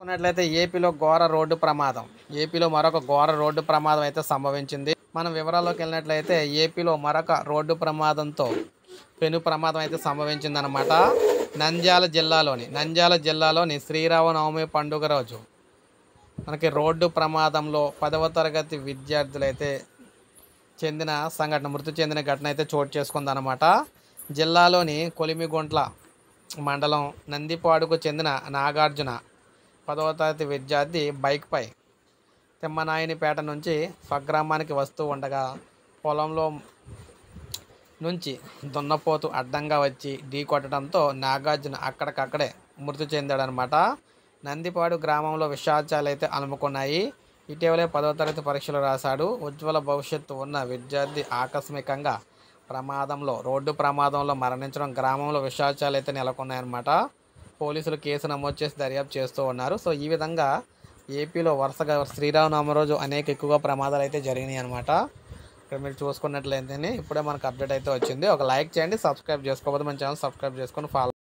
చూసుకున్నట్లయితే ఏపీలో ఘోర రోడ్డు ప్రమాదం. ఏపీలో మరొక ఘోర రోడ్డు ప్రమాదం అయితే సంభవించింది. మనం వివరాల్లోకి వెళ్ళినట్లయితే ఏపీలో మరొక రోడ్డు ప్రమాదంతో పెను ప్రమాదం అయితే సంభవించిందనమాట. నంద్యాల జిల్లాలోని శ్రీరామనవమి పండుగ రోజు మనకి రోడ్డు ప్రమాదంలో 10వ తరగతి విద్యార్థులైతే మృతి చెందిన ఘటన అయితే చోటు చేసుకుందనమాట. జిల్లాలోని కొలిమిగుంట్ల మండలం నందిపాడుకు చెందిన నాగార్జున 10వ తరగతి విద్యార్థి బైక్పై తిమ్మనాయునిపేట నుంచి స్వగ్రామానికి వస్తూ ఉండగా పొలంలో నుంచి దున్నపోతు అడ్డంగా వచ్చి ఢీకొట్టడంతో నాగార్జున అక్కడికక్కడే మృతి చెందాడనమాట. నందిపాడు గ్రామంలో విషాదాలు అయితే అలుముకున్నాయి. ఇటీవలే 10వ తరగతి పరీక్షలు రాశాడు. ఉజ్వల భవిష్యత్తు ఉన్న విద్యార్థి ఆకస్మికంగా రోడ్డు ప్రమాదంలో మరణించడం గ్రామంలో విషాదాలు అయితే నెలకొన్నాయన్నమాట. పోలీసులు కేసు నమోదు చేసి దర్యాప్తు చేస్తూ ఉన్నారు. సో ఈ విధంగా ఏపీలో వరుసగా శ్రీరామనవమి రోజు ఎక్కువగా ప్రమాదాలు అయితే జరిగినాయి అనమాట. ఇక్కడ మీరు చూసుకున్నట్లయితేనే ఇప్పుడే మనకు అప్డేట్ అయితే వచ్చింది. ఒక లైక్ చేయండి, సబ్స్క్రైబ్ చేసుకోకపోతే మన ఛానల్ సబ్స్క్రైబ్ చేసుకొని ఫాలో